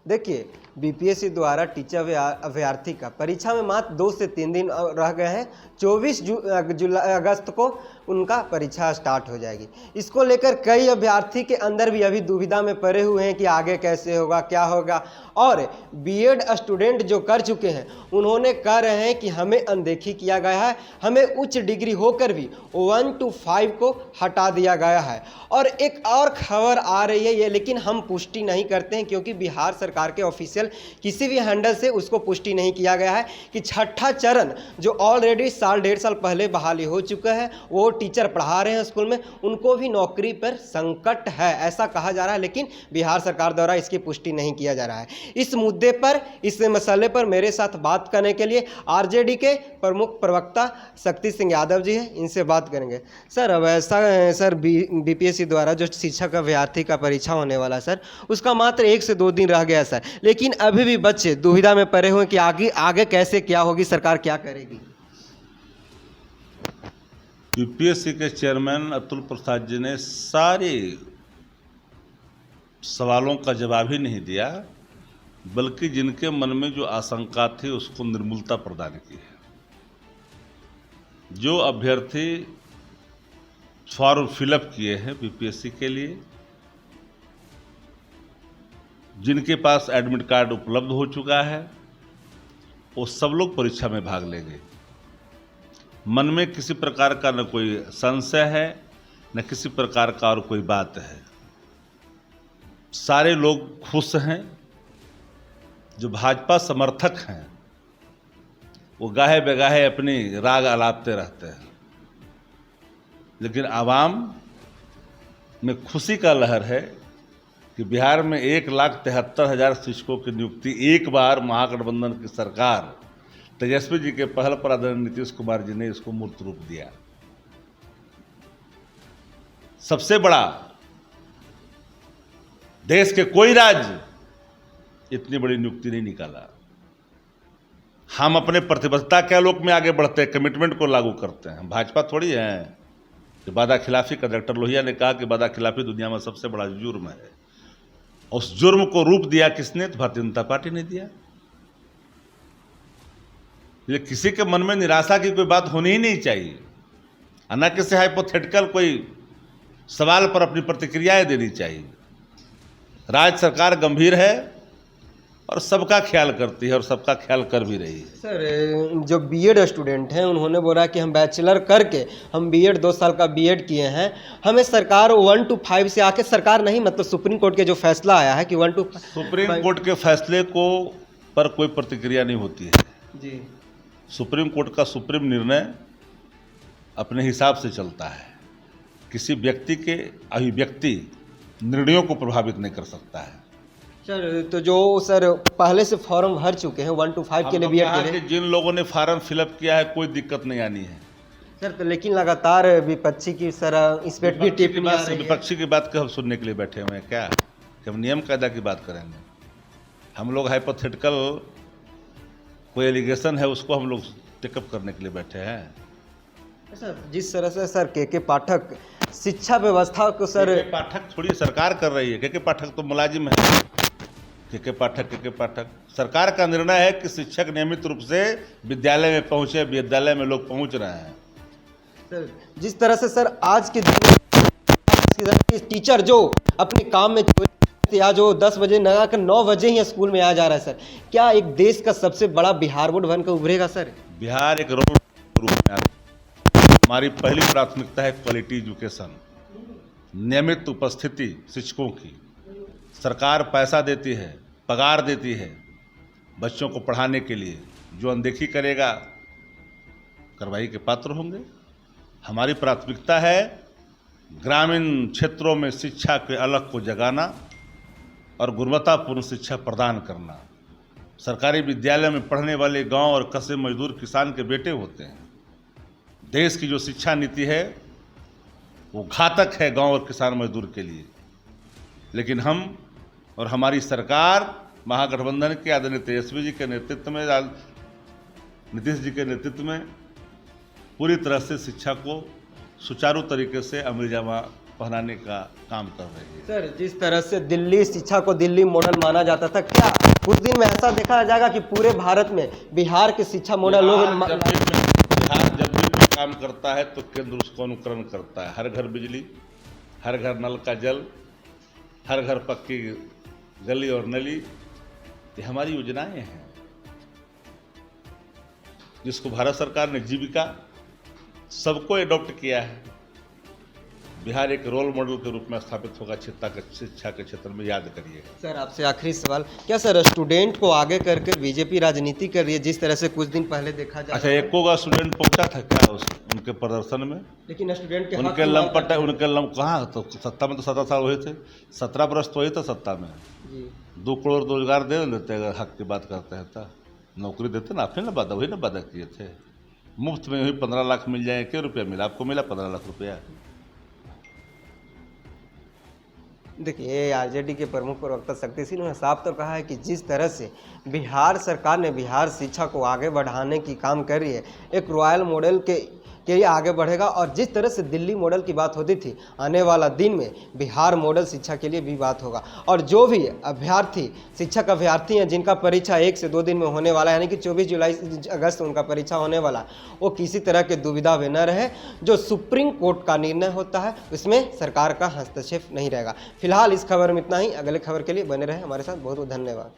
देखिए, बीपीएससी द्वारा टीचर अभ्यर्थी का परीक्षा में मात्र 2 से 3 दिन रह गए हैं। 24 अगस्त को उनका परीक्षा स्टार्ट हो जाएगी। इसको लेकर कई अभ्यर्थी के अंदर भी अभी दुविधा में पड़े हुए हैं कि आगे कैसे होगा, क्या होगा। और बीएड स्टूडेंट जो कर चुके हैं उन्होंने कह रहे हैं कि हमें अनदेखी किया गया है, हमें उच्च डिग्री होकर भी 1 to 5 को हटा दिया गया है। और एक और खबर आ रही है ये, लेकिन हम पुष्टि नहीं करते हैं क्योंकि बिहार सरकार के ऑफिशियल किसी भी हैंडल से उसको पुष्टि नहीं किया गया है कि छठा चरण जो ऑलरेडी साल 1.5 साल पहले बहाली हो चुका है, वो टीचर पढ़ा रहे हैं स्कूल में, उनको भी नौकरी पर संकट है ऐसा कहा जा रहा है, लेकिन बिहार सरकार द्वारा इसकी पुष्टि नहीं किया जा रहा है। इस मुद्दे पर, इस मसले पर मेरे साथ बात करने के लिए आरजेडी के प्रमुख प्रवक्ता शक्ति सिंह यादव जी हैं, इनसे बात करेंगे। सर, अब ऐसा है सर, बीपीएससी द्वारा जो शिक्षक अभ्यर्थी का परीक्षा होने वाला सर, उसका मात्र 1 से 2 दिन रह गया सर, लेकिन अभी भी बच्चे दुविधा में पड़े हुए कि आगे कैसे क्या होगी, सरकार क्या करेगी। यूपीएससी के चेयरमैन अतुल प्रसाद जी ने सारे सवालों का जवाब ही नहीं दिया, बल्कि जिनके मन में जो आशंका थी उसको निर्मूलता प्रदान की है। जो अभ्यर्थी फॉर्म फिलअप किए हैं बीपीएससी के लिए, जिनके पास एडमिट कार्ड उपलब्ध हो चुका है, वो सब लोग परीक्षा में भाग लेंगे। मन में किसी प्रकार का न कोई संशय है, न किसी प्रकार का और कोई बात है। सारे लोग खुश हैं। जो भाजपा समर्थक हैं वो गाहे बेगाहे अपनी राग आलापते रहते हैं, लेकिन आवाम में खुशी का लहर है कि बिहार में 1,73,000 शिक्षकों की नियुक्ति एक बार महागठबंधन की सरकार तेजस्वी जी के पहल पर आदरणीय नीतीश कुमार जी ने इसको मूर्त रूप दिया। सबसे बड़ा, देश के कोई राज्य इतनी बड़ी नियुक्ति नहीं निकाला। हम अपने प्रतिबद्धता के आलोक में आगे बढ़ते हैं, कमिटमेंट को लागू करते हैं। भाजपा थोड़ी है कि वादा खिलाफी का। डॉक्टर लोहिया ने कहा कि वादा खिलाफी दुनिया में सबसे बड़ा जुर्म है। उस जुर्म को रूप दिया किसने? तो भारतीय जनता पार्टी ने दिया। ये किसी के मन में निराशा की कोई बात होनी ही नहीं चाहिए, न किसी हाइपोथेटिकल कोई सवाल पर अपनी प्रतिक्रियाएं देनी चाहिए। राज्य सरकार गंभीर है और सबका ख्याल करती है और सबका ख्याल कर भी रही है। सर, जो बीएड स्टूडेंट हैं उन्होंने बोला कि हम बैचलर करके हम बीएड 2 साल का बीएड किए हैं, हमें सरकार 1 to 5 से आके, सरकार नहीं मतलब सुप्रीम कोर्ट के जो फैसला आया है कि 1 to 5, सुप्रीम कोर्ट के फैसले को पर कोई प्रतिक्रिया नहीं होती है जी। सुप्रीम कोर्ट का सुप्रीम निर्णय अपने हिसाब से चलता है। किसी व्यक्ति के अभिव्यक्ति निर्णयों को प्रभावित नहीं कर सकता है। सर, तो जो सर पहले से फॉर्म भर चुके हैं 1 to 5 के लिए बीएड के लिए, जिन लोगों ने फॉर्म फिलअप किया है कोई दिक्कत नहीं आनी है सर। तो लेकिन लगातार विपक्षी की सर इस पर भी टिप्पणी आ रही है। विपक्षी की बात को हम सुनने के लिए बैठे हुए हैं क्या? कि हम नियम कायदा की बात करेंगे? हम लोग हाइपोथेटिकल कोई एलिगेशन है उसको हम लोग टेकअप करने के लिए बैठे हैं। सर, जिस तरह से सर के पाठक शिक्षा व्यवस्था को सर, के पाठक थोड़ी सरकार कर रही है। के पाठक तो मुलाजिम है। के पाठक सरकार का निर्णय है कि शिक्षक नियमित रूप से विद्यालय में पहुंचे, विद्यालय में लोग पहुंच रहे हैं। सर, जिस तरह से सर आज के दिन में टीचर जो अपने काम में या जो 10 बजे न आकर 9 बजे ही स्कूल में आ जा रहा है सर, क्या एक देश का सबसे बड़ा बिहार बोर्ड बनकर उभरेगा सर? बिहार एक रोड रूप में आता है। हमारी पहली प्राथमिकता है क्वालिटी एजुकेशन, नियमित उपस्थिति शिक्षकों की। सरकार पैसा देती है, पगार देती है बच्चों को पढ़ाने के लिए। जो अनदेखी करेगा कार्रवाई के पात्र होंगे। हमारी प्राथमिकता है ग्रामीण क्षेत्रों में शिक्षा के अलग को जगाना और गुणवत्तापूर्ण शिक्षा प्रदान करना। सरकारी विद्यालय में पढ़ने वाले गांव और कस्बे मजदूर किसान के बेटे होते हैं। देश की जो शिक्षा नीति है वो घातक है गांव और किसान मजदूर के लिए। लेकिन हम और हमारी सरकार महागठबंधन के आदरणीय तेजस्वी जी के नेतृत्व में, नीतीश जी के नेतृत्व में पूरी तरह से शिक्षा को सुचारू तरीके से अमल जामा पहनाने का काम कर रही है। सर, जिस तरह से दिल्ली शिक्षा को दिल्ली मॉडल माना जाता था, क्या कुछ दिन में ऐसा देखा जाएगा कि पूरे भारत में बिहार की शिक्षा मॉडल बिहार जब भी काम करता है तो केंद्र उसका अनुकरण करता है। हर घर बिजली, हर घर नल का जल, हर घर पक्की गली और नली, ये हमारी योजनाएं हैं जिसको भारत सरकार ने जीविका सबको एडॉप्ट किया है। बिहार एक रोल मॉडल के रूप में स्थापित होगा शिक्षा के क्षेत्र में, याद करिएगा। सर, आपसे आखिरी सवाल, क्या सर स्टूडेंट को आगे करके बीजेपी राजनीति कर रही है, जिस तरह से कुछ दिन पहले देखा जाए? अच्छा, एको का स्टूडेंट पहुंचा था क्या उनके प्रदर्शन में? लेकिन स्टूडेंट के उनके लंपट कहाँ, तो सत्ता में तो 17 साल हुए थे, 17 वर्ष तो हुए थे सत्ता में। 2 करोड़ रोजगार दे देते, अगर हक की बात करते हैं तो नौकरी देते ना, आपने ना वादा, वही ना वादा किए थे। मुफ्त में ही 15 लाख मिल जाए, क्या रुपया मिला आपको? मिला 15 लाख रुपया। देखिए, आरजेडी के प्रमुख प्रवक्ता शक्ति सिंह ने साफ तो कहा है कि जिस तरह से बिहार सरकार ने बिहार शिक्षा को आगे बढ़ाने की काम कर रही है, एक रॉयल मॉडल के लिए आगे बढ़ेगा। और जिस तरह से दिल्ली मॉडल की बात होती थी, आने वाला दिन में बिहार मॉडल शिक्षा के लिए भी बात होगा। और जो भी अभ्यर्थी, शिक्षक अभ्यर्थी हैं जिनका परीक्षा 1 से 2 दिन में होने वाला है, यानी कि 24 अगस्त उनका परीक्षा होने वाला है, वो किसी तरह के दुविधा में न रहे। जो सुप्रीम कोर्ट का निर्णय होता है उसमें सरकार का हस्तक्षेप नहीं रहेगा। फिलहाल इस खबर में इतना ही। अगले खबर के लिए बने रहे हमारे साथ। बहुत बहुत धन्यवाद।